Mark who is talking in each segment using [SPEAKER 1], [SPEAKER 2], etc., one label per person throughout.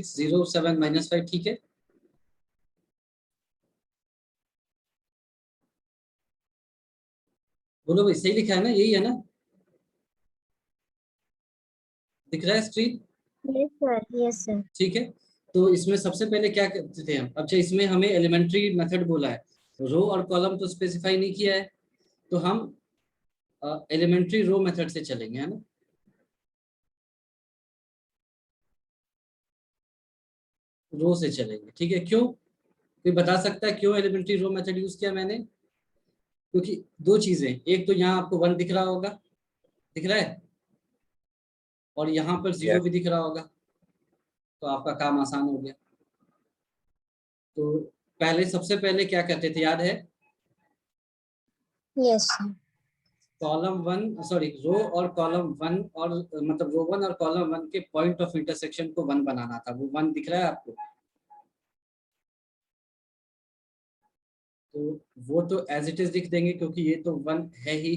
[SPEAKER 1] 07 -5 ठीक है। बोलो भाई, सही लिखा है ना, यही है ना, दिख रहा है screen?
[SPEAKER 2] Yes sir, yes sir.
[SPEAKER 1] ठीक है। तो इसमें सबसे पहले क्या करते थे हम? अच्छा, इसमें हमें एलिमेंट्री मेथड बोला है, रो और कॉलम तो स्पेसिफाई नहीं किया है, तो हम एलिमेंट्री रो मेथड से चलेंगे, है ना। रो से चलेंगे, ठीक है। क्यों? कोई बता सकता है क्यों एलिमेंट्री रो मेथड यूज किया मैंने? क्योंकि दो चीजें, एक तो यहाँ आपको 1 दिख रहा होगा, दिख रहा है, और यहाँ पर 0
[SPEAKER 3] Yes.
[SPEAKER 1] भी दिख रहा होगा, तो आपका काम आसान हो गया। तो पहले, सबसे पहले क्या करते थे, याद है?
[SPEAKER 2] Yes sir.
[SPEAKER 1] कॉलम 1, सॉरी, रो और कॉलम 1, और मतलब रो 1 और कॉलम 1 के पॉइंट ऑफ इंटरसेक्शन को 1 बनाना था। वो 1 दिख रहा है आपको? तो वो तो एज इट इज लिख देंगे, क्योंकि ये तो 1 है ही,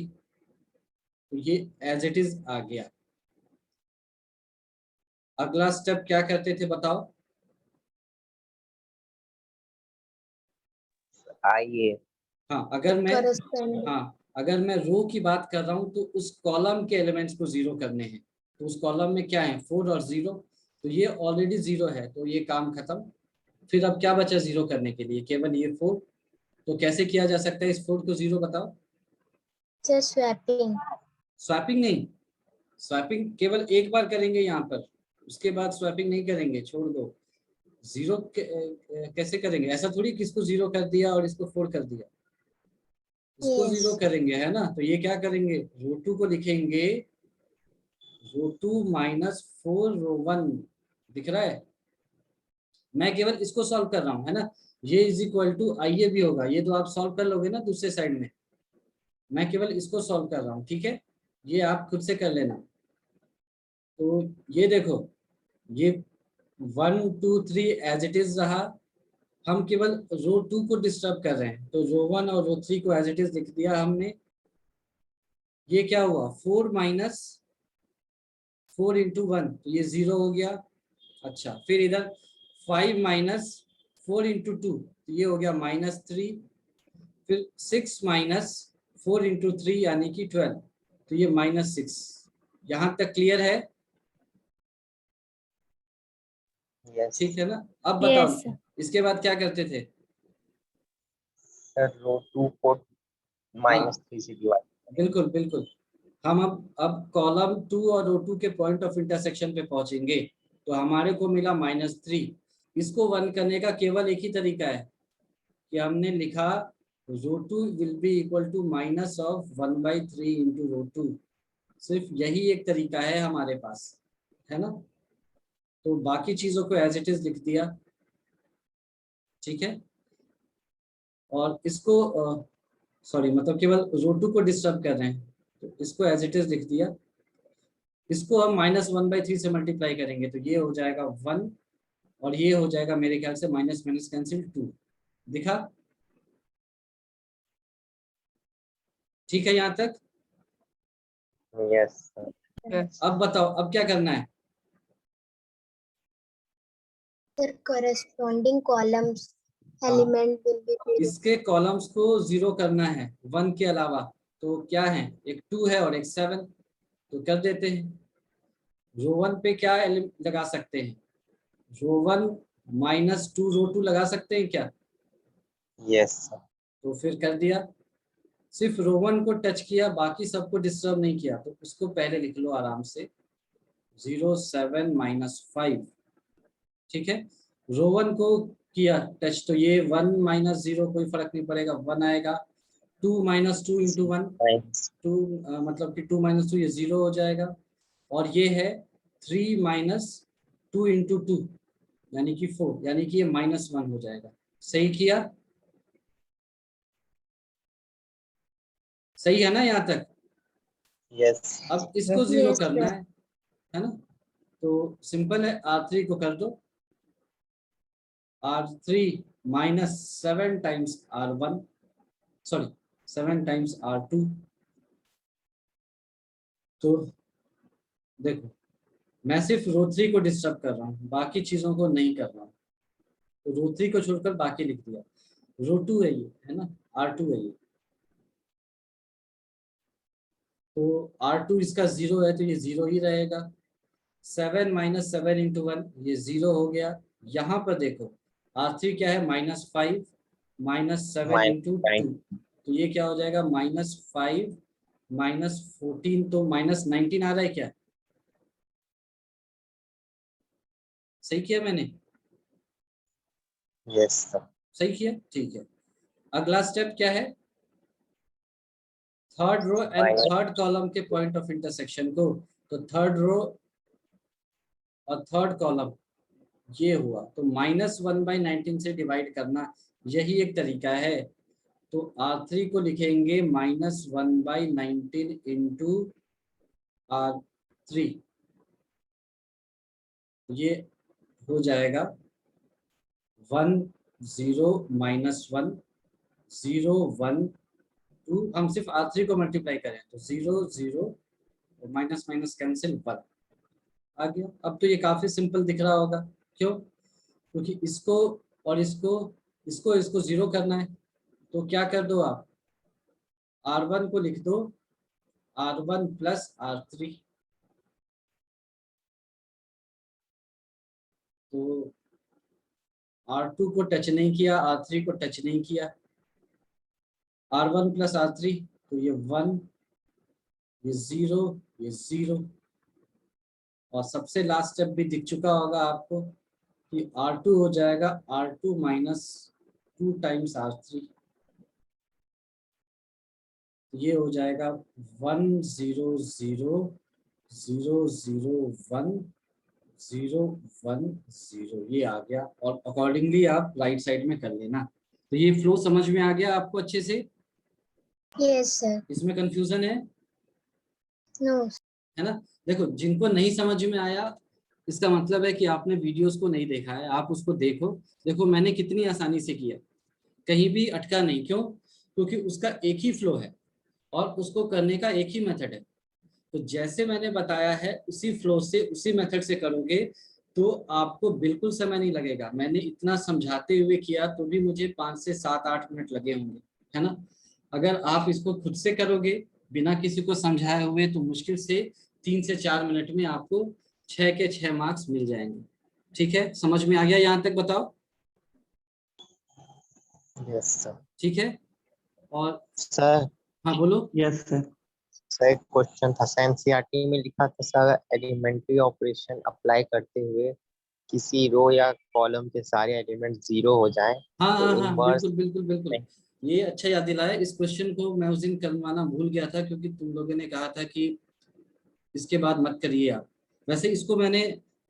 [SPEAKER 1] तो ये एज इट इज आ गया। अगला स्टेप क्या करते थे बताओ?
[SPEAKER 3] IA.
[SPEAKER 1] हाँ, अगर मैं,
[SPEAKER 2] करस्पेंडिंग।
[SPEAKER 1] हाँ, अगर मैं रो की बात कर रहा हूँ तो उस कॉलम के एलिमेंट्स को 0 करने हैं। तो उस कॉलम में क्या है, 4 और 0, तो ये ऑलरेडी 0 है, तो ये काम खत्म। फिर अब क्या बचा 0 करने के लिए? केवल ये 4। तो कैसे किया जा सकता है इस 4 को 0, बताओ?
[SPEAKER 2] Sir swapping.
[SPEAKER 1] स्वैपिंग नहीं, स्वैपिंग केवल एक बार करेंगे यहाँ पर, उसके बाद स्वैपिंग नहीं करेंगे, छोड़ दो। 0 कैसे करेंगे? ऐसा थोड़ी कि इसको 0 कर दिया और इसको 4 कर दिया, इसको
[SPEAKER 2] यस।
[SPEAKER 1] 0 करेंगे, है ना। तो ये क्या करेंगे, रो 2 को लिखेंगे रो 2 -4 रो 1, दिख रहा है? मैं केवल इसको सॉल्व कर रहा हूँ, है ना। ये इज इक्वल टू आइए भी होगा, ये तो आप सॉल्व कर लोगे ना दूसरे साइड में, मैं केवल इसको सॉल्व कर रहा हूँ, ठीक है। ये आप खुद से कर लेना। तो ये देखो, ये 1 2 3 एज इट इज रहा, हम केवल रो 2 को डिस्टर्ब कर रहे हैं, तो रो 1 और रो 3 को एज इट इज लिख दिया हमने। ये क्या हुआ, 4 - 4 × 1, तो ये 0 हो गया। अच्छा, फिर इधर 5 - 4 × 2, तो ये हो गया -3। फिर 6 - 4 × 3 यानी कि 12, तो ये -6। यहाँ तक क्लियर है?
[SPEAKER 3] Yes.
[SPEAKER 1] ठीक है ना। अब बताओ,
[SPEAKER 2] यस।
[SPEAKER 1] इसके बाद क्या करते थे?
[SPEAKER 3] Sir, row 2 को
[SPEAKER 1] हाँ,
[SPEAKER 3] -3 से डिवाइड करेंगे.
[SPEAKER 1] बिल्कुल बिल्कुल। हम अब कॉलम 2 और रो 2 के पॉइंट ऑफ इंटरसेक्शन पे पहुंचेंगे, तो हमारे को मिला -3। इसको 1 करने का केवल एक ही तरीका है कि हमने लिखा रो 2 विल बी इक्वल टू -1/3 × रो 2। सिर्फ यही एक तरीका है हमारे पास, है ना। तो बाकी चीजों को एज इट इज लिख दिया, ठीक है। और इसको सॉरी, मतलब केवल रो 2 को डिस्टर्ब कर रहे हैं, तो इसको एज इट इज लिख दिया। इसको हम -1/3 से मल्टीप्लाई करेंगे, तो ये हो जाएगा 1, और ये हो जाएगा मेरे ख्याल से माइनस माइनस कैंसिल 2, दिखा? ठीक है यहाँ तक?
[SPEAKER 3] Yes, sir.
[SPEAKER 1] अब बताओ, अब क्या करना है?
[SPEAKER 2] सर करस्पॉन्डिंग कॉलम्स
[SPEAKER 1] हाँ,
[SPEAKER 2] एलिमेंट विल बी 0।
[SPEAKER 1] इसके कॉलम्स को 0 करना है 1 के अलावा। तो क्या है, एक 2 है और एक 7, तो कर देते हैं। रो 1 पे क्या लगा सकते हैं? रो 1 -2 रो 2 लगा सकते हैं क्या?
[SPEAKER 3] Yes, sir.
[SPEAKER 1] तो फिर कर दिया। सिर्फ रो 1 को टच किया, बाकी सबको डिस्टर्ब नहीं किया, तो उसको पहले लिख लो आराम से, 0 7 -5, ठीक है। रो 1 को किया टच, तो ये 1 - 0 कोई फर्क नहीं पड़ेगा, 1 आएगा। 2 - 2 × 1,
[SPEAKER 3] Minus.
[SPEAKER 1] 2 मतलब कि 2 - 2 ये 0 हो जाएगा। और ये है 3 - 2 × 2 यानी कि 4, यानी कि ये -1 हो जाएगा। सही किया? सही है ना यहाँ तक?
[SPEAKER 3] Yes.
[SPEAKER 1] अब इसको 0
[SPEAKER 2] यस
[SPEAKER 1] करना
[SPEAKER 2] सर।
[SPEAKER 1] है ना। तो सिंपल है, R3 को कर दो, R3 -7 times R1, sorry 7 times R2। तो देखो, मैं सिर्फ रो 3 को डिस्टर्ब कर रहा हूँ, बाकी चीजों को नहीं कर रहा हूँ। तो रो 3 को छोड़कर बाकी लिख दिया। रो 2 है ये, है ना, R2 है ये। तो R2 इसका 0 है तो ये 0 ही रहेगा। 7 - 7 × 1 ये 0 हो गया। यहाँ पर देखो R3 क्या है, -5 - 7 × 2, तो ये क्या हो जाएगा, -5 - 14, तो -19 आ रहा है क्या? सही किया मैंने?
[SPEAKER 3] Yes sir.
[SPEAKER 1] सही किया, ठीक है। अगला स्टेप क्या है, third row and
[SPEAKER 3] Minus-
[SPEAKER 1] third column के पॉइंट ऑफ इंटरसेक्शन को, तो थर्ड रो और थर्ड कॉलम ये हुआ, तो -1/19 से डिवाइड करना, यही एक तरीका है। तो R3 को लिखेंगे -1/19 इंटू R3, ये हो जाएगा 1 0 -1 0 1 2, हम सिर्फ R3 को मल्टीप्लाई करें तो 0 0 माइनस माइनस कैंसिल 1 आ गया। अब तो ये काफी सिंपल दिख रहा होगा, क्यों? क्योंकि इसको और इसको 0 करना है, तो क्या कर दो आप, R1 को लिख दो R1 + R3, तो R2 को टच नहीं किया, R3 को टच नहीं किया, R1 + R3, तो ये 1, ये 0, ये 0, और सबसे लास्ट स्टेप भी दिख चुका होगा आपको कि R2 हो जाएगा R2 - 2 × R3, ये हो जाएगा 1 0 0 0 0 1 0 1 0, ये आ गया। और अकॉर्डिंगली आप राइट साइड में कर लेना। तो ये फ्लो समझ में आ गया आपको अच्छे से?
[SPEAKER 2] Yes sir.
[SPEAKER 1] इसमें कंफ्यूजन है?
[SPEAKER 2] नो।
[SPEAKER 1] है ना? देखो, जिनको नहीं समझ में आया इसका मतलब है कि आपने वीडियोस को नहीं देखा है, आप उसको देखो। देखो मैंने कितनी आसानी से किया, कहीं भी अटका नहीं। क्यों? क्योंकि उसका एक ही फ्लो है और उसको करने का एक ही मेथड है। तो जैसे मैंने बताया है उसी फ्लो से, उसी मेथड से करोगे तो आपको बिल्कुल समय नहीं लगेगा। मैंने इतना समझाते हुए किया तो भी मुझे 5 से 7-8 मिनट लगे होंगे, है ना? अगर आप इसको खुद से करोगे बिना किसी को समझाए हुए तो मुश्किल से 3 से 4 मिनट में आपको 6 के 6 मार्क्स मिल जाएंगे। ठीक है, समझ में आ गया यहाँ तक? बताओ।
[SPEAKER 3] Yes sir.
[SPEAKER 1] ठीक है, और
[SPEAKER 3] सर,
[SPEAKER 1] हाँ बोलो।
[SPEAKER 4] Yes sir.
[SPEAKER 3] सर एक क्वेश्चन था, एनसीईआरटी में लिखा था सर, एलिमेंट्री ऑपरेशन अप्लाई करते हुए किसी रो या कॉलम के सारे एलिमेंट 0 हो जाएं
[SPEAKER 1] हाँ
[SPEAKER 3] तो
[SPEAKER 1] हाँ हाँ,
[SPEAKER 3] इनवर्स
[SPEAKER 1] बिल्कुल बिल्कुल बिल्कुल,
[SPEAKER 3] नहीं।
[SPEAKER 1] ये अच्छा याद दिलाया। इस क्वेश्चन को मैं उस दिन करवाना भूल गया था क्योंकि तुम लोगों ने कहा था कि इसके बाद मत करिए आप। वैसे इसको मैंने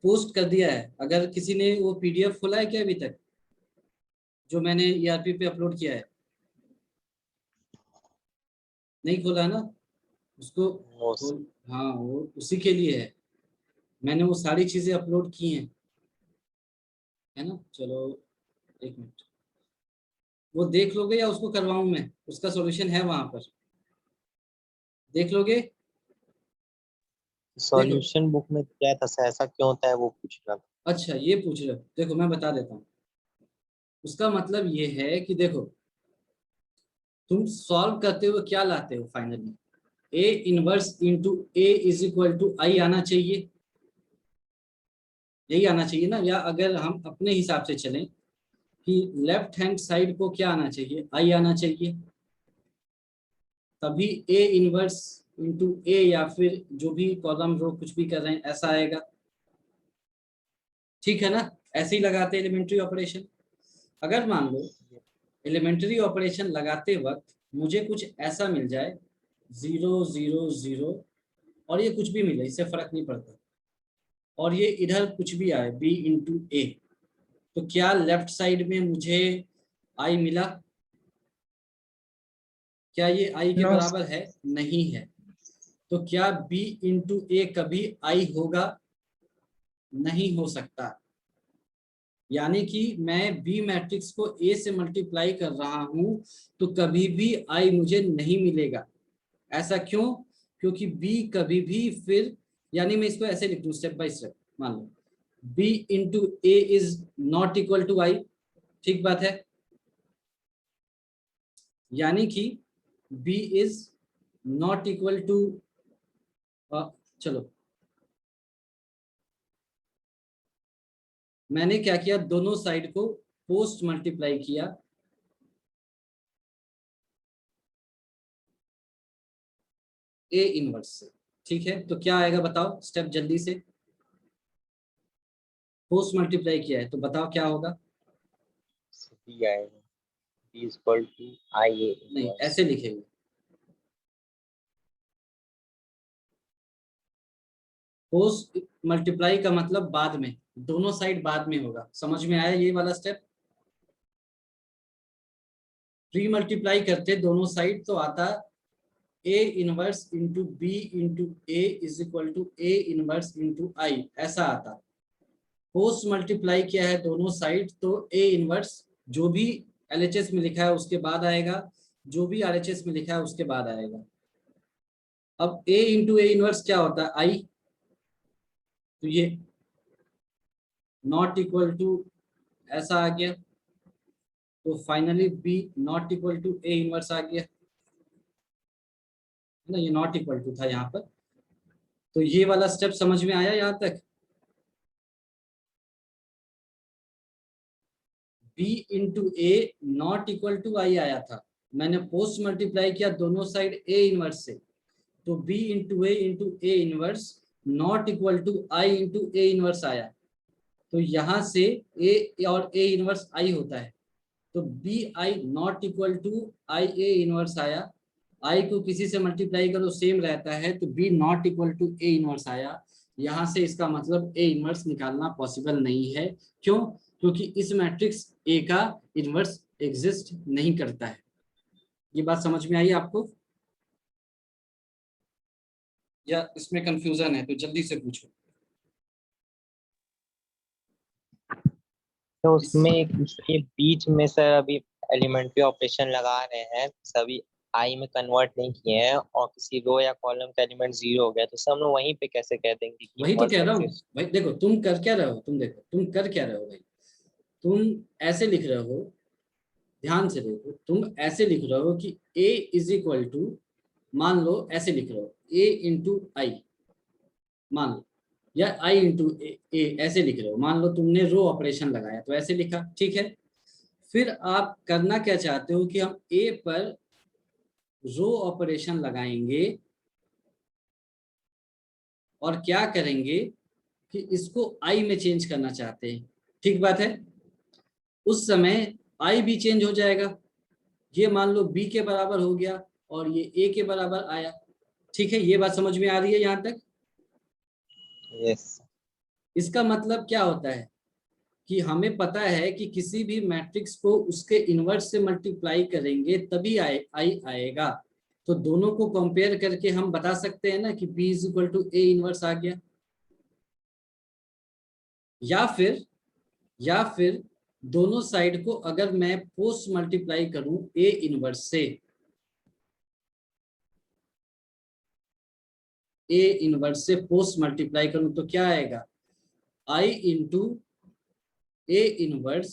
[SPEAKER 1] पोस्ट कर दिया है, अगर किसी ने वो PDF खोला है क्या अभी तक, जो मैंने ERP पे अपलोड किया है? नहीं खोला है ना? उसको
[SPEAKER 3] नो सर।
[SPEAKER 1] खोल, हाँ वो उसी के लिए है, मैंने वो सारी चीजें अपलोड की हैं, है ना? चलो एक मिनट, वो देख लोगे या उसको करवाऊं मैं? उसका सॉल्यूशन है वहां पर, देख लोगे? देखो,
[SPEAKER 3] सॉल्यूशन बुक में क्या था सर, ऐसा क्यों होता है वो पूछ रहा था।
[SPEAKER 1] अच्छा ये पूछ रहे हो, देखो मैं बता देता हूँ। उसका मतलब ये है कि देखो, तुम सॉल्व करते हुए क्या लाते हो finally, A inverse into A = I आना चाहिए, यही आना चाहिए ना? या अगर हम अपने हिसाब से चलें कि लेफ्ट हैंड साइड को क्या आना चाहिए, I आना चाहिए, तभी A इनवर्स इंटू A, या फिर जो भी कॉलम रो कुछ भी कर रहे हैं ऐसा आएगा। ठीक है ना? ऐसे ही लगाते हैं एलिमेंट्री ऑपरेशन। अगर मान लो एलिमेंट्री ऑपरेशन लगाते वक्त मुझे कुछ ऐसा मिल जाए 0 0 0, और ये कुछ भी मिले, इससे फर्क नहीं पड़ता, और ये इधर कुछ भी आए B इंटू A, तो क्या लेफ्ट साइड में मुझे I मिला? क्या ये I के
[SPEAKER 4] नो
[SPEAKER 1] बराबर है? नहीं है। तो क्या B इंटू A कभी I होगा? नहीं हो सकता। यानी कि मैं B मैट्रिक्स को A से मल्टीप्लाई कर रहा हूं तो कभी भी I मुझे नहीं मिलेगा। ऐसा क्यों? क्योंकि B कभी भी फिर यानी मैं इसको ऐसे लिख दूं स्टेप बाय स्टेप। मान लो b into A is not equal to I, ठीक बात है, यानी कि b is not equal to, चलो मैंने क्या किया, दोनों साइड को पोस्ट मल्टीप्लाई किया, ए इनवर्स से, ठीक है। तो क्या आएगा बताओ स्टेप जल्दी से, पोस्ट मल्टीप्लाई किया है तो बताओ क्या होगा।
[SPEAKER 3] b आएगा, b इक्वल टू आई ए
[SPEAKER 1] नहीं ऐसे लिखेंगे, पोस्ट मल्टीप्लाई का मतलब बाद में, दोनों साइड बाद में होगा, समझ में आया ये वाला स्टेप। प्री मल्टीप्लाई करते दोनों साइड तो आता A inverse into B into A is equal to A inverse into I, ऐसा आता। पोस्ट मल्टीप्लाई किया है दोनों साइड तो ए इनवर्स जो भी एलएचएस में लिखा है उसके बाद आएगा, जो भी आरएचएस में लिखा है उसके बाद आएगा। अब ए इंटू ए इनवर्स क्या होता है, आई, तो ये नॉट इक्वल टू ऐसा आ गया, तो finally B not equal to A inverse आ गया ना, ये नॉट इक्वल टू था यहाँ पर। तो ये वाला स्टेप समझ में आया यहाँ तक। b into A not equal to I आया था, मैंने पोस्ट मल्टीप्लाई किया दोनों साइड ए इनवर्स से, तो b into A inverse not equal to I into A inverse आया। तो यहाँ से a और a इनवर्स i होता है, तो B I not equal to I A inverse आया। i को किसी से मल्टीप्लाई करो सेम रहता है, तो b not equal to A inverse आया। यहाँ से इसका मतलब a इनवर्स निकालना पॉसिबल नहीं है, क्यों? क्योंकि इस मैट्रिक्स A का इनवर्स एग्जिस्ट नहीं करता है। ये बात समझ में आई आपको, या इसमें कंफ्यूजन है तो जल्दी से पूछो।
[SPEAKER 3] तो उसमें ये बीच में सर अभी एलिमेंट्री ऑपरेशन लगा रहे हैं, सभी आई में कन्वर्ट नहीं किए हैं और किसी रो या कॉलम का एलिमेंट 0 हो गया, तो सब लोग वहीं पे कैसे कह देंगे कि
[SPEAKER 1] वही तो
[SPEAKER 3] इनवर्स
[SPEAKER 1] कह रहा हूँ
[SPEAKER 3] एक्सिस्ट?
[SPEAKER 1] भाई, देखो तुम कर क्या रहे हो, तुम देखो तुम कर क्या रहे हो भाई, तुम ऐसे लिख रहे हो, ध्यान से देखो, तुम ऐसे लिख रहे हो कि a इज इक्वल टू, मान लो ऐसे लिख रहे हो a इंटू आई, मान लो, या i इंटू ए ऐसे लिख रहे हो, मान लो तुमने रो ऑपरेशन लगाया तो ऐसे लिखा, ठीक है। फिर आप करना क्या चाहते हो कि हम a पर रो ऑपरेशन लगाएंगे और क्या करेंगे कि इसको i में चेंज करना चाहते हैं, ठीक बात है। उस समय i भी चेंज हो जाएगा, ये मान लो b के बराबर हो गया और ये a के बराबर आया, ठीक है। ये बात समझ में आ रही है यहाँ तक?
[SPEAKER 3] यस।
[SPEAKER 1] इसका मतलब क्या होता है कि हमें पता है कि किसी भी मैट्रिक्स को उसके इनवर्स से मल्टीप्लाई करेंगे तभी आई आएगा। तो दोनों को कंपेयर करके हम बता सकते हैं ना कि b is equal to A inverse आ गया, या फिर दोनों साइड को अगर मैं पोस्ट मल्टीप्लाई करूं ए इनवर्स से, ए इनवर्स से पोस्ट मल्टीप्लाई करूं तो क्या आएगा, I into A inverse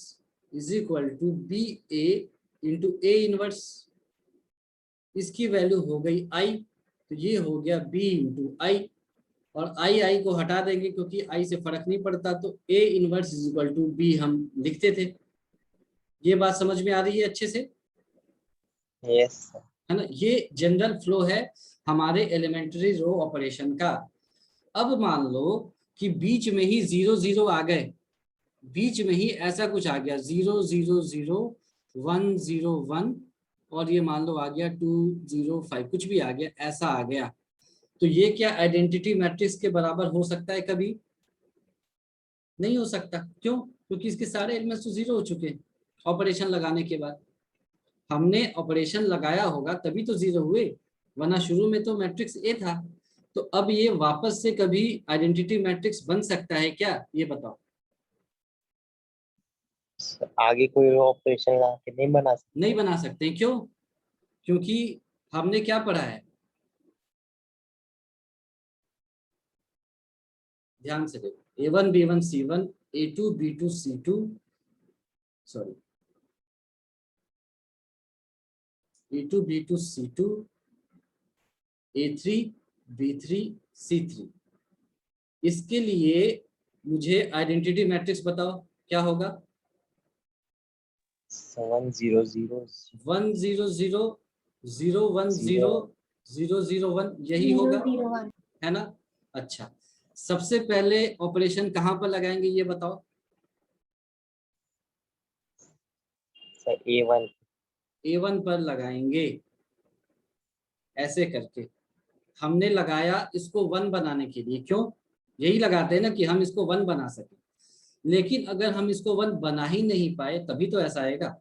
[SPEAKER 1] is equal to B A into A inverse, इसकी वैल्यू हो गई आई, तो ये हो गया b इंटू आई, और आई को हटा देंगे क्योंकि आई से फर्क नहीं पड़ता, तो a inverse is equal to B हम लिखते थे। ये बात समझ में आ रही है अच्छे से?
[SPEAKER 3] यस।
[SPEAKER 1] है ना, ये जनरल फ्लो है हमारे एलिमेंट्री रो ऑपरेशन का। अब मान लो कि बीच में ही 0 0 आ गए, बीच में ही ऐसा कुछ आ गया 0 0 0 1 0 1 और ये मान लो आ गया 2 0 5, कुछ भी आ गया, ऐसा आ गया, तो ये क्या आइडेंटिटी मैट्रिक्स के बराबर हो सकता है? कभी नहीं हो सकता। क्यों? क्योंकि इसके सारे एलिमेंट्स तो 0 हो चुके हैं ऑपरेशन लगाने के बाद। हमने ऑपरेशन लगाया होगा तभी तो 0 हुए, वरना शुरू में तो मैट्रिक्स ए था। तो अब ये वापस से कभी आइडेंटिटी मैट्रिक्स बन सकता है क्या, ये बताओ।
[SPEAKER 3] आगे कोई ऑपरेशन ला के नहीं बना सकते?
[SPEAKER 1] नहीं बना सकते, क्यों? क्योंकि हमने क्या पढ़ा है, ध्यान से देखो, A1 B1 C1, A2 B2 C2, sorry A2 B2 C2, A3 B3 C3। इसके लिए मुझे आइडेंटिटी मैट्रिक्स बताओ क्या होगा।
[SPEAKER 3] 1 0 0
[SPEAKER 1] 1 0 0 0 1 0 0 0 1 यही होगा,
[SPEAKER 2] 0 1
[SPEAKER 1] है ना। अच्छा, सबसे पहले ऑपरेशन कहाँ पर लगाएंगे ये बताओ।
[SPEAKER 3] सर A1
[SPEAKER 1] A1 पर लगाएंगे। ऐसे करके हमने लगाया इसको 1 बनाने के लिए, क्यों, यही लगाते हैं ना कि हम इसको 1 बना सके। लेकिन अगर हम इसको 1 बना ही नहीं पाए तभी तो ऐसा आएगा।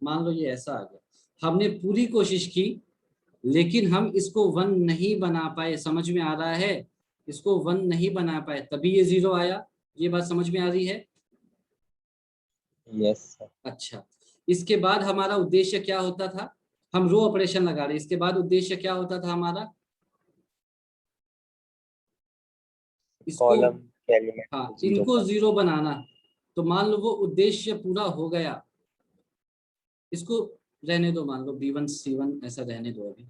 [SPEAKER 1] मान लो ये ऐसा आ गया, हमने पूरी कोशिश की लेकिन हम इसको 1 नहीं बना पाए, समझ में आ रहा है, इसको 1 नहीं बना पाए तभी ये 0 आया। ये बात समझ में आ रही है।
[SPEAKER 3] Yes sir.
[SPEAKER 1] अच्छा, इसके बाद हमारा उद्देश्य क्या होता था, हम रो ऑपरेशन लगा रहे, इसके बाद उद्देश्य क्या होता था हमारा, इसको,
[SPEAKER 3] कॉलम के एलिमेंट
[SPEAKER 1] हाँ
[SPEAKER 3] को 0
[SPEAKER 1] इनको
[SPEAKER 3] कर।
[SPEAKER 1] 0 बनाना। तो मान लो वो उद्देश्य पूरा हो गया, इसको रहने दो, मान लो B1 C1 ऐसा रहने दो अभी।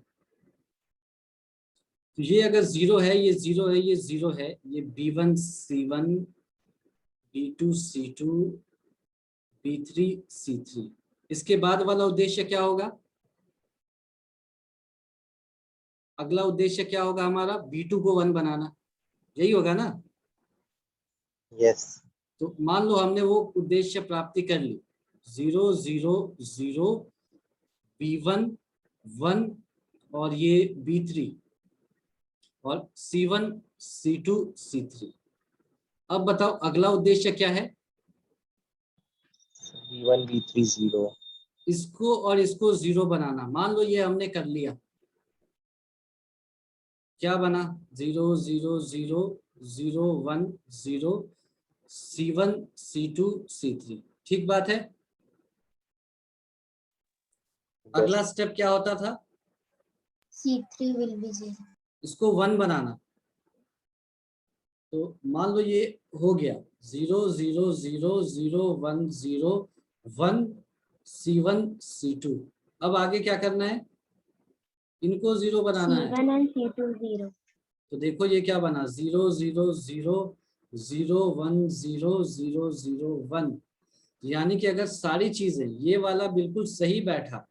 [SPEAKER 1] तो ये अगर 0 है, ये 0 है, ये 0 है, ये B1 C1 B2 C2 B3 C3। इसके बाद वाला उद्देश्य क्या होगा, अगला उद्देश्य क्या होगा हमारा, B2 को 1 बनाना, यही होगा ना।
[SPEAKER 3] यस।
[SPEAKER 1] तो मान लो हमने वो उद्देश्य प्राप्ति कर ली, 0 0 0 B1 1 और ये B3 और C1 C2 C3। अब बताओ अगला उद्देश्य क्या है,
[SPEAKER 3] B1 B3 0।
[SPEAKER 1] इसको और इसको 0 बनाना। मान लो ये हमने कर लिया, क्या बना, 0 0 0 0 1 0 C1 C2 C3। ठीक बात है। अगला स्टेप क्या होता था,
[SPEAKER 2] C3 will be 0
[SPEAKER 1] इसको 1 बनाना। तो मान लो ये हो गया, 0 0 0 0 1 0 1 C1 C2। अब आगे क्या करना है, इनको 0 बनाना है।
[SPEAKER 2] C1 and C2 0
[SPEAKER 1] तो देखो ये क्या बना, 0 0 0 0 1 0 0 0 1। यानी कि अगर सारी चीजें, ये वाला बिल्कुल सही बैठा,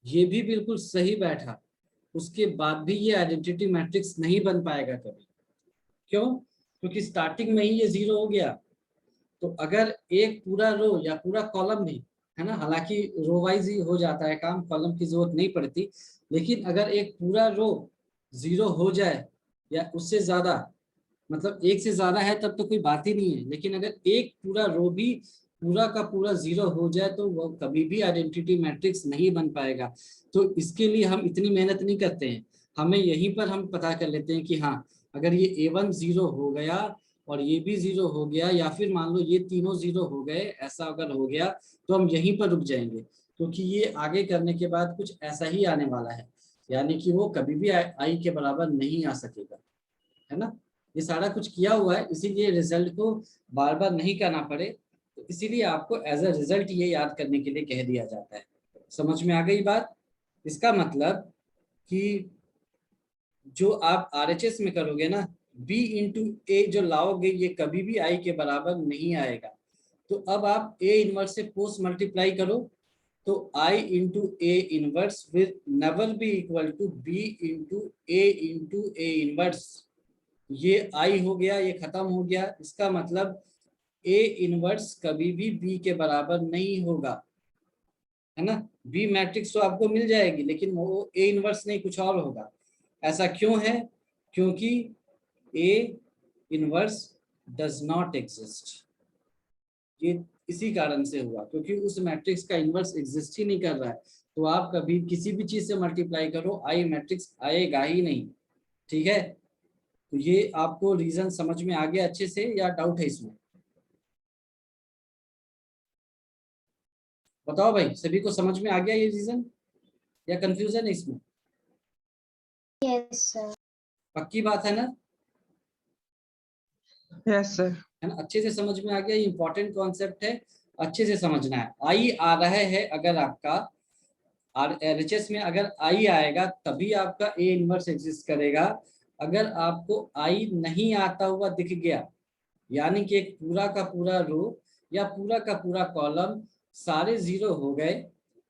[SPEAKER 1] ये भी बिल्कुल सही बैठा, उसके बाद भी ये आइडेंटिटी मैट्रिक्स नहीं बन पाएगा कभी। क्यों, क्योंकि स्टार्टिंग में ही ये 0 हो गया। तो अगर एक पूरा रो या पूरा कॉलम भी है ना, हालांकि रो वाइज ही हो जाता है काम, कॉलम की जरूरत नहीं पड़ती, लेकिन अगर एक पूरा रो 0 हो जाए या उससे ज्यादा, मतलब एक से ज्यादा है तब तो कोई बात ही नहीं है, लेकिन अगर एक पूरा रो भी पूरा का पूरा 0 हो जाए तो वो कभी भी आइडेंटिटी मैट्रिक्स नहीं बन पाएगा। तो इसके लिए हम इतनी मेहनत नहीं करते हैं, हमें यहीं पर हम पता कर लेते हैं कि हाँ अगर ये A1 0 हो गया और ये भी 0 हो गया, या फिर मान लो ये तीनों 0 हो गए, ऐसा अगर हो गया तो हम यहीं पर रुक जाएंगे, क्योंकि ये आगे करने के बाद कुछ ऐसा ही आने वाला है, यानी कि वो कभी भी आई के बराबर नहीं आ सकेगा, है ना। ये सारा कुछ किया हुआ है इसीलिए रिजल्ट को बार बार नहीं करना पड़े, तो इसीलिए आपको एज अ रिजल्ट ये याद करने के लिए कह दिया जाता है। समझ में आ गई बात। इसका मतलब कि जो आप RHS में करोगे ना, B इंटू ए जो लाओगे ये कभी भी आई के बराबर नहीं आएगा। तो अब आप A इनवर्स से पोस्ट मल्टीप्लाई करो, तो I into A inverse will never be equal to B into A inverse. ये I हो गया, ये खत्म हो गया, इसका मतलब A इनवर्स कभी भी B के बराबर नहीं होगा, है ना। B मैट्रिक्स तो आपको मिल जाएगी लेकिन वो A इनवर्स नहीं, कुछ और होगा। ऐसा क्यों है, क्योंकि A inverse does not exist. ये इसी कारण से हुआ, क्योंकि उस मैट्रिक्स का इनवर्स एग्जिस्ट ही नहीं कर रहा है। तो आप कभी किसी भी चीज से मल्टीप्लाई करो आई मैट्रिक्स आएगा ही नहीं, ठीक है। तो ये आपको रीजन समझ में आ गया अच्छे से या डाउट है इसमें, बताओ भाई, सभी को समझ में आ गया ये रीजन। या कंफ्यूजन है इसमें?
[SPEAKER 2] Yes sir.
[SPEAKER 1] पक्की बात है ना?
[SPEAKER 4] Yes sir.
[SPEAKER 1] है ना? अच्छे से समझ में आ गया? ये इंपॉर्टेंट कॉन्सेप्ट है, अच्छे से समझना है। आई आ रहा है, अगर आपका RHS में अगर आई आएगा तभी आपका A इनवर्स एग्जिस्ट करेगा। अगर आपको आई नहीं आता हुआ दिख गया, यानी कि एक पूरा का पूरा रो या पूरा का पूरा कॉलम सारे जीरो हो गए,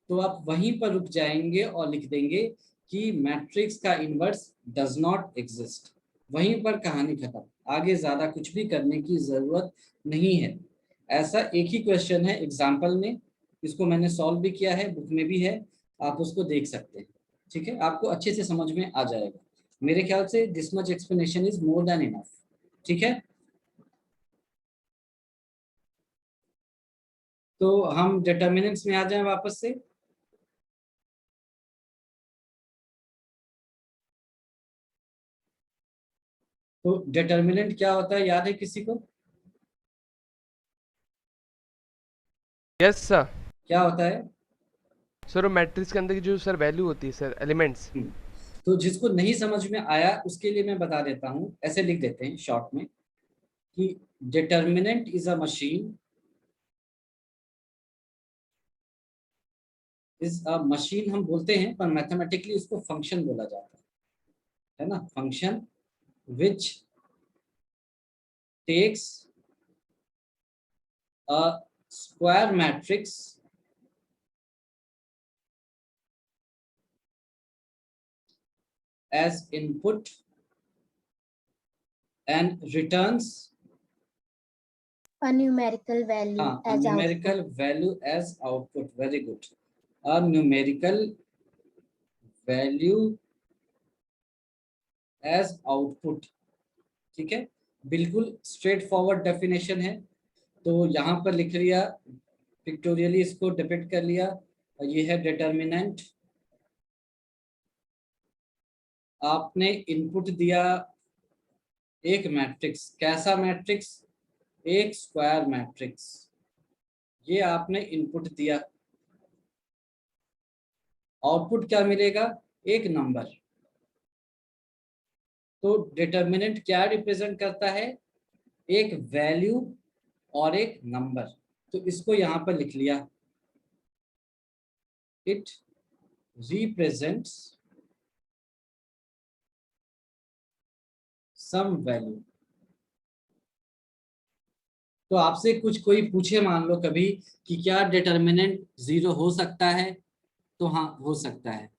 [SPEAKER 1] तो आप वहीं पर रुक जाएंगे और लिख देंगे कि मैट्रिक्स का इनवर्स डज नॉट एग्जिस्ट। वहीं पर कहानी खत्म, आगे ज्यादा कुछ भी करने की जरूरत नहीं है। ऐसा एक ही क्वेश्चन है एग्जाम्पल में, इसको मैंने सॉल्व भी किया है, बुक में भी है, आप उसको देख सकते हैं। ठीक है, आपको अच्छे से समझ में आ जाएगा। मेरे ख्याल से this much explanation is more than enough. ठीक है, तो हम डिटर्मिनेंट्स में आ जाएं वापस से। तो डिटर्मिनेंट क्या होता है, याद है किसी को?
[SPEAKER 5] Yes sir.
[SPEAKER 1] क्या होता है?
[SPEAKER 5] सर मैट्रिक्स के अंदर की जो सर वैल्यू होती है सर, एलिमेंट्स।
[SPEAKER 1] तो जिसको नहीं समझ में आया उसके लिए मैं बता देता हूं, ऐसे लिख देते हैं शॉर्ट में कि डिटर्मिनेंट इज अ मशीन, हम बोलते हैं, पर मैथमेटिकली उसको फंक्शन बोला जाता है ना? Function which takes a square matrix as input and returns
[SPEAKER 2] A numerical value
[SPEAKER 1] a
[SPEAKER 2] as
[SPEAKER 1] numerical
[SPEAKER 2] output.
[SPEAKER 1] value as output. Very good. A numerical value as output. ठीक है, बिल्कुल स्ट्रेट फॉरवर्ड डेफिनेशन है। तो यहाँ पर लिख लिया, पिक्टोरियली इसको डिपिक्ट कर लिया, ये है डिटर्मिनेंट। आपने इनपुट दिया एक मैट्रिक्स, कैसा मैट्रिक्स? एक स्क्वायर मैट्रिक्स, ये आपने इनपुट दिया। आउटपुट क्या मिलेगा? एक नंबर। तो डिटर्मिनेंट क्या रिप्रेजेंट करता है? एक वैल्यू और एक नंबर। तो इसको यहां पर लिख लिया, इट रिप्रेजेंट्स सम वैल्यू। तो आपसे कुछ कोई पूछे मान लो कभी कि क्या डिटर्मिनेंट 0 हो सकता है, तो हाँ हो सकता है।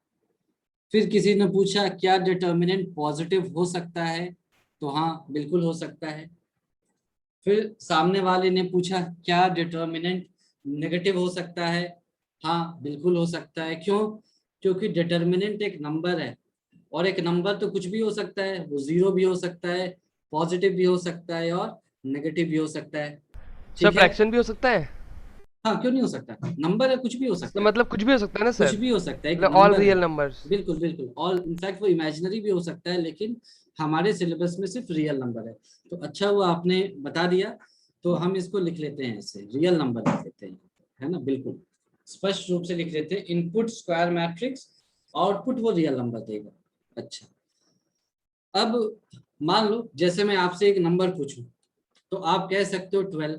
[SPEAKER 1] फिर किसी ने पूछा क्या डिटर्मिनेंट पॉजिटिव हो सकता है, तो हाँ बिल्कुल हो सकता है। फिर सामने वाले ने पूछा क्या डिटर्मिनेंट नेगेटिव हो सकता है, हाँ बिल्कुल हो सकता है। क्यों? क्योंकि डिटर्मिनेंट एक नंबर है, और एक नंबर तो कुछ भी हो सकता है, वो 0 भी हो सकता है, पॉजिटिव भी हो सकता है और नेगेटिव भी हो सकता है।
[SPEAKER 5] सर
[SPEAKER 1] ठीक है,
[SPEAKER 5] फ्रैक्शन भी हो सकता है।
[SPEAKER 1] हाँ क्यों नहीं हो सकता? नंबर है, कुछ भी हो सकता है।
[SPEAKER 5] मतलब कुछ भी हो सकता है ना
[SPEAKER 1] कुछ
[SPEAKER 5] सर,
[SPEAKER 1] भी हो सकता है, एक
[SPEAKER 5] मतलब ऑल
[SPEAKER 1] नंबर है।
[SPEAKER 5] Real numbers.
[SPEAKER 1] बिल्कुल बिल्कुल, और इनफैक्ट वो इमेजिनरी भी हो सकता है, लेकिन हमारे सिलेबस में सिर्फ रियल नंबर है। तो अच्छा हुआ आपने बता दिया, तो हम इसको लिख लेते हैं ऐसे, रियल नंबर लिख लेते हैं, है ना? बिल्कुल स्पष्ट रूप से लिख लेते हैं, इनपुट स्क्वायर मैट्रिक्स, आउटपुट वो रियल नंबर देगा। अच्छा, अब मान लो जैसे मैं आपसे एक नंबर पूछूं, तो आप कह सकते हो 12।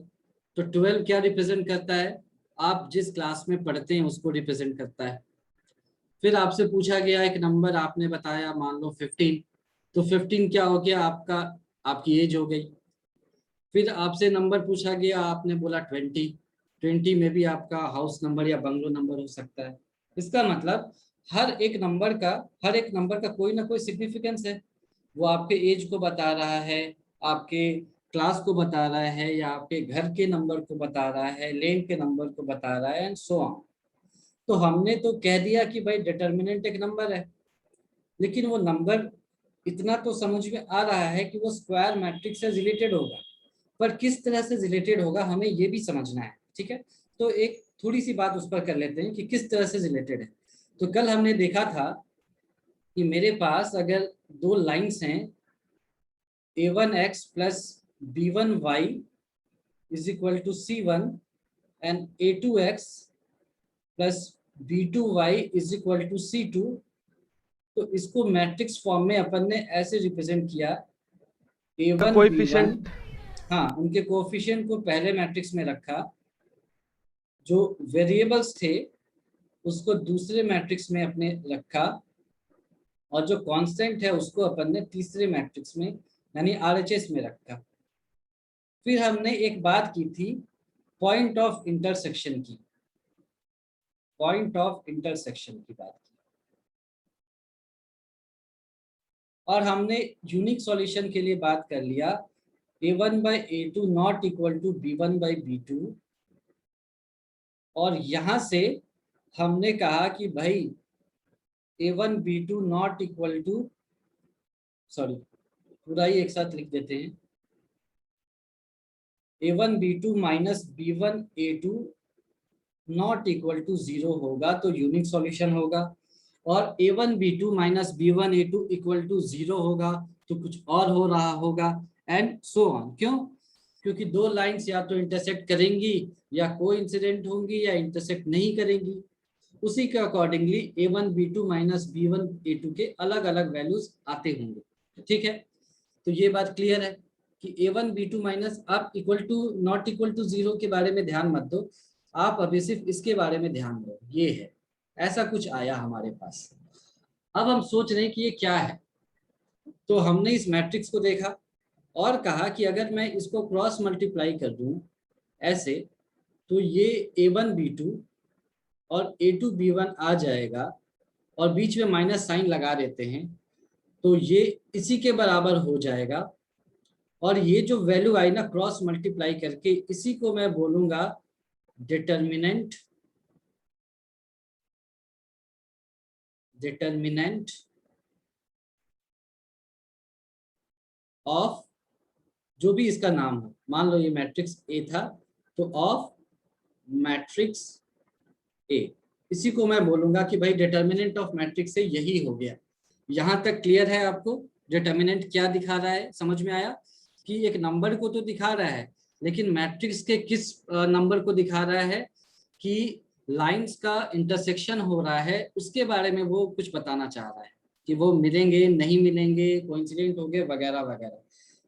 [SPEAKER 1] तो 12 क्या रिप्रेजेंट करता है? आप जिस क्लास में पढ़ते हैं उसको रिप्रेजेंट करता है। फिर आपसे पूछा गया एक नंबर, आपने बताया मान लो 15, तो 15 क्या हो गया? आपका, आपकी एज हो गई। फिर आपसे नंबर पूछा गया, आपने बोला 20, 20 में भी आपका हाउस नंबर या बंगलो नंबर हो सकता है। इसका मतलब हर एक नंबर का कोई ना कोई सिग्निफिकेंस है। वो आपके एज को बता रहा है, आपके क्लास को बता रहा है, या आपके घर के नंबर को बता रहा है, लेन के नंबर को बता रहा है, एंड सो ऑन। तो हमने तो कह दिया कि भाई डिटर्मिनेंट एक नंबर है, लेकिन वो नंबर इतना तो समझ में आ रहा है कि वो स्क्वायर मैट्रिक्स से रिलेटेड होगा, पर किस तरह से रिलेटेड होगा हमें ये भी समझना है। ठीक है, तो एक थोड़ी सी बात उस पर कर लेते हैं कि किस तरह से रिलेटेड है। तो कल हमने देखा था कि मेरे पास अगर दो लाइंस हैं, a1x plus b1y is equal to c1 and a2x plus B2y is equal to C2, तो इसको मैट्रिक्स फॉर्म में अपन ने ऐसे रिप्रेजेंट किया, A1 B1,
[SPEAKER 5] कोएफिशिएंट
[SPEAKER 1] हाँ उनके कोएफिशिएंट को पहले मैट्रिक्स में रखा, जो वेरिएबल्स थे उसको दूसरे मैट्रिक्स में अपने रखा, और जो कांस्टेंट है उसको अपन ने तीसरे मैट्रिक्स में यानी RHS में रखा। फिर हमने एक बात की थी पॉइंट ऑफ इंटरसेक्शन की, पॉइंट ऑफ इंटरसेक्शन की बात की, और हमने यूनिक सॉल्यूशन के लिए बात कर लिया A1/A2 not equal to B1/B2, और यहां से हमने कहा कि भाई A1B2 not equal to, sorry पूरा ही एक साथ लिख देते हैं, A1B2 minus B1A2 not equal to 0 होगा तो यूनिक सॉल्यूशन होगा, और A1B2 minus B1A2 equal to 0 होगा तो कुछ और हो रहा होगा, एंड सो ऑन। क्यों? क्योंकि दो लाइंस या तो इंटरसेक्ट करेंगी या कोइंसिडेंट होंगी या इंटरसेक्ट नहीं करेंगी, उसी के अकॉर्डिंगली A1B2 माइनस B1A2 के अलग अलग वैल्यूज आते होंगे। ठीक है, तो ये बात क्लियर है कि A1B2 माइनस, आप equal to not equal to 0 के बारे में ध्यान मत दो, आप अभी सिर्फ इसके बारे में ध्यान दो। ये है, ऐसा कुछ आया हमारे पास। अब हम सोच रहे हैं कि ये क्या है, तो हमने इस मैट्रिक्स को देखा और कहा कि अगर मैं इसको क्रॉस मल्टीप्लाई कर दूं ऐसे, तो ये A1B2 और A2B1 आ जाएगा, और बीच में माइनस साइन लगा देते हैं तो ये इसी के बराबर हो जाएगा, और ये जो वैल्यू आई ना क्रॉस मल्टीप्लाई करके, इसी को मैं बोलूंगा डिटर्मिनेंट, डिटर्मिनेंट ऑफ, जो भी इसका नाम हो, मान लो ये मैट्रिक्स ए था तो ऑफ मैट्रिक्स ए, इसी को मैं बोलूंगा कि भाई डिटर्मिनेंट ऑफ मैट्रिक्स से यही हो गया। यहां तक क्लियर है आपको? डिटर्मिनेंट क्या दिखा रहा है, समझ में आया कि एक नंबर को तो दिखा रहा है, लेकिन मैट्रिक्स के किस नंबर को दिखा रहा है, कि लाइंस का इंटरसेक्शन हो रहा है, उसके बारे में वो कुछ बताना चाह रहा है कि वो मिलेंगे नहीं मिलेंगे, कोइंसिडेंट होंगे वगैरह वगैरह।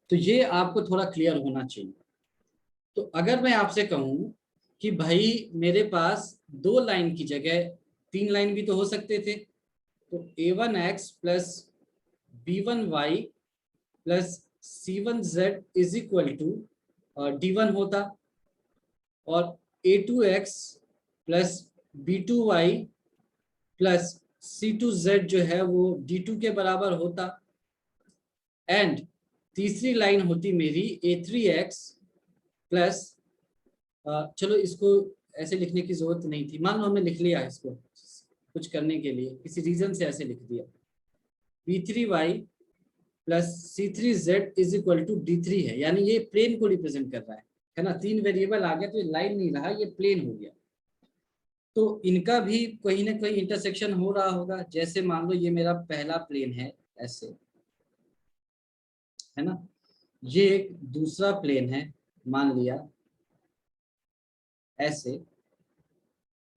[SPEAKER 1] तो ये आपको थोड़ा क्लियर होना चाहिए। तो अगर मैं आपसे कहूं कि भाई मेरे पास दो लाइन की जगह तीन लाइन भी तो हो सकते थे, तो A1x plus B1y plus C1z is equal to D1 होता, और A2x plus B2y plus C2z जो है वो D2 के बराबर होता, एंड तीसरी लाइन होती मेरी A3x प्लस, चलो इसको ऐसे लिखने की जरूरत नहीं थी, मान लो हमने लिख लिया इसको कुछ करने के लिए, किसी रीजन से ऐसे लिख दिया, B3y plus C3z is equal to D3 है, यानी ये प्लेन को रिप्रेजेंट कर रहा है ना, तीन वेरिएबल आ गया तो ये लाइन नहीं रहा, ये प्लेन हो गया। तो इनका भी कहीं ना कहीं इंटरसेक्शन हो रहा होगा, जैसे मान लो ये मेरा पहला प्लेन है ऐसे, है ना, ये एक दूसरा प्लेन है मान लिया ऐसे,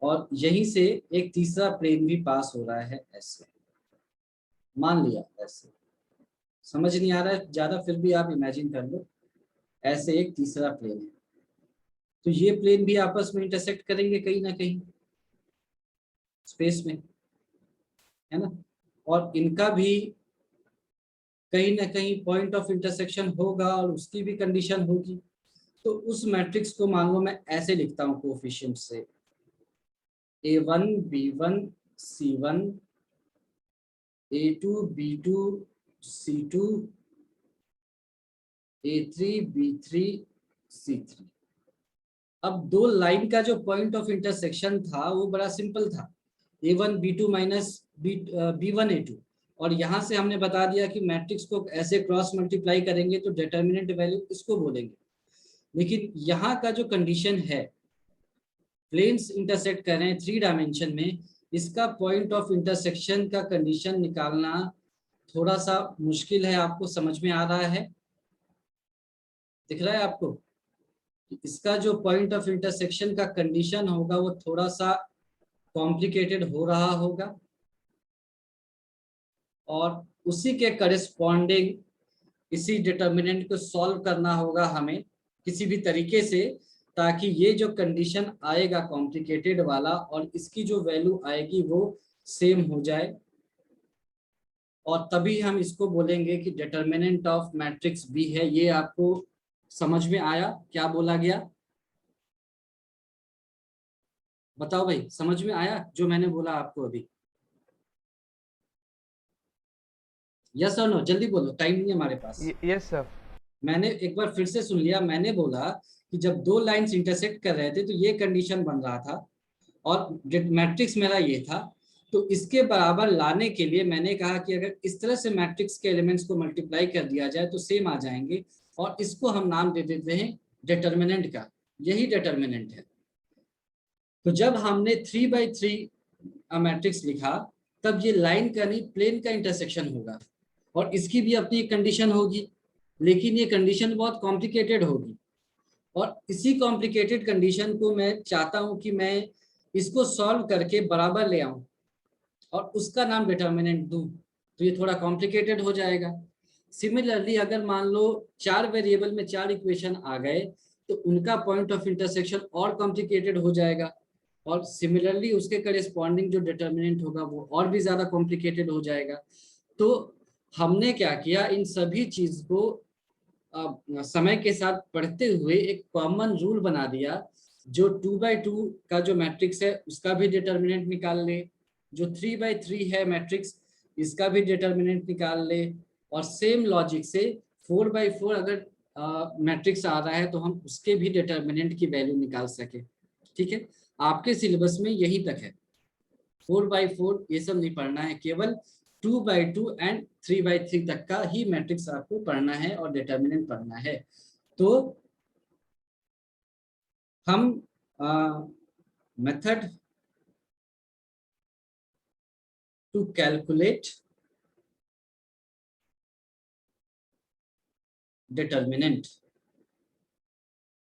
[SPEAKER 1] और यहीं से एक तीसरा प्लेन भी पास हो रहा है ऐसे, मान लिया ऐसे। समझ नहीं आ रहा है ज्यादा, फिर भी आप इमेजिन कर लो, ऐसे एक तीसरा प्लेन है, तो ये प्लेन भी आपस में इंटरसेक्ट करेंगे कहीं ना कहीं स्पेस में, है ना, और इनका भी कहीं ना कहीं पॉइंट ऑफ इंटरसेक्शन होगा और उसकी भी कंडीशन होगी। तो उस मैट्रिक्स को मान लो मैं ऐसे लिखता हूँ कोएफिशिएंट से, A1 B1 C1 A2 B2 C2 A3 B3 C3। अब दो लाइन का जो पॉइंट ऑफ इंटरसेक्शन था वो बड़ा सिंपल था, A1 B2 minus B1 A2, और यहाँ से हमने बता दिया कि मैट्रिक्स को ऐसे क्रॉस मल्टीप्लाई करेंगे तो डिटर्मिनेंट वैल्यू इसको बोलेंगे। लेकिन यहाँ का जो कंडीशन है, प्लेन्स इंटरसेक्ट कर रहे हैं 3 डायमेंशन में, इसका पॉइंट ऑफ इंटरसेक्शन का कंडीशन निकालना थोड़ा सा मुश्किल है। आपको समझ में आ रहा है, दिख रहा है आपको? इसका जो पॉइंट ऑफ इंटरसेक्शन का कंडीशन होगा वो थोड़ा सा कॉम्प्लिकेटेड हो रहा होगा और उसी के करेस्पॉन्डिंग इसी डिटर्मिनेंट को सॉल्व करना होगा हमें किसी भी तरीके से, ताकि ये जो कंडीशन आएगा कॉम्प्लिकेटेड वाला और इसकी जो वैल्यू आएगी वो सेम हो जाए, और तभी हम इसको बोलेंगे कि डिटर्मिनेंट ऑफ मैट्रिक्स बी है। ये आपको समझ में आया क्या बोला गया? बताओ भाई, समझ में आया जो मैंने बोला आपको अभी? यस और नो, जल्दी बोलो, टाइम नहीं है हमारे पास।
[SPEAKER 5] Yes sir.
[SPEAKER 1] मैंने एक बार फिर से सुन लिया, मैंने बोला कि जब दो लाइंस इंटरसेक्ट कर रहे थे तो ये कंडीशन बन रहा था और मैट्रिक्स मेरा ये था, तो इसके बराबर लाने के लिए मैंने कहा कि अगर इस तरह से मैट्रिक्स के एलिमेंट्स को मल्टीप्लाई कर दिया जाए तो सेम आ जाएंगे, और इसको हम नाम दे देते हैं डिटर्मिनेंट का। यही डिटर्मिनेंट है। तो जब हमने 3/3 मैट्रिक्स लिखा तब ये लाइन का नहीं प्लेन का इंटरसेक्शन होगा, और इसकी भी अपनी एक कंडीशन होगी, लेकिन ये कंडीशन बहुत कॉम्प्लिकेटेड होगी, और इसी कॉम्प्लिकेटेड कंडीशन को मैं चाहता हूं कि मैं इसको सॉल्व करके बराबर ले आऊं और उसका नाम डिटर्मिनेंट दूं, तो ये थोड़ा कॉम्प्लिकेटेड हो जाएगा। सिमिलरली अगर मान लो 4 वेरिएबल में 4 इक्वेशन आ गए तो उनका पॉइंट ऑफ इंटरसेक्शन और कॉम्प्लिकेटेड हो जाएगा, और सिमिलरली उसके करेस्पॉन्डिंग जो डिटर्मिनेंट होगा वो और भी ज्यादा कॉम्प्लिकेटेड हो जाएगा। तो हमने क्या किया, इन सभी चीज को समय के साथ पढ़ते हुए एक कॉमन रूल बना दिया, जो 2/2 का जो मैट्रिक्स है उसका भी डिटर्मिनेंट निकाल ले, जो 3/3 है मैट्रिक्स इसका भी डिटर्मिनेंट निकाल ले, और सेम लॉजिक से 4/4 अगर मैट्रिक्स आ रहा है तो हम उसके भी डिटर्मिनेंट की वैल्यू निकाल सके। ठीक है, आपके सिलेबस में यही तक है, 4/4 ये सब नहीं पढ़ना है, केवल 2/2 एंड 3/3 तक का ही मैट्रिक्स आपको पढ़ना है और डिटर्मिनेंट पढ़ना है। तो हम मेथड टू कैलकुलेट डिटर्मिनेंट,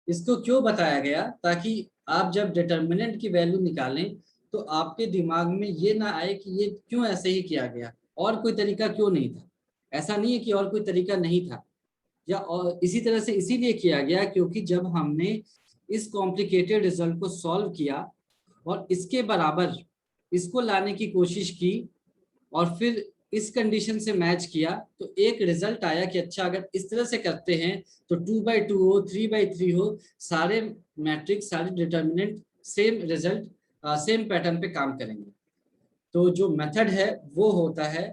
[SPEAKER 1] इसको क्यों बताया गया, ताकि आप जब डिटर्मिनेंट की वैल्यू निकालें तो आपके दिमाग में ये ना आए कि ये क्यों ऐसे ही किया गया, और कोई तरीका क्यों नहीं था। ऐसा नहीं है कि और कोई तरीका नहीं था, या और इसी तरह से इसीलिए किया गया क्योंकि जब हमने इस कॉम्प्लिकेटेड रिजल्ट को सॉल्व किया और इसके बराबर इसको लाने की कोशिश की और फिर इस कंडीशन से मैच किया तो एक रिजल्ट आया कि अच्छा अगर इस तरह से करते हैं तो 2/2 हो 3/3 हो, सारे मैट्रिक्स सारे determinant same result same pattern पे काम करेंगे। तो जो मेथड है वो होता है,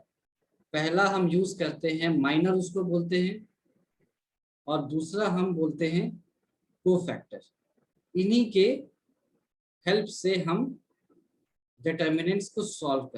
[SPEAKER 1] पहला हम यूज करते हैं माइनर, उसको बोलते हैं, और दूसरा हम बोलते हैं कोफैक्टर। इन्हीं के हेल्प से हम डिटर्मिनेंट्स को सॉल्व करते हैं।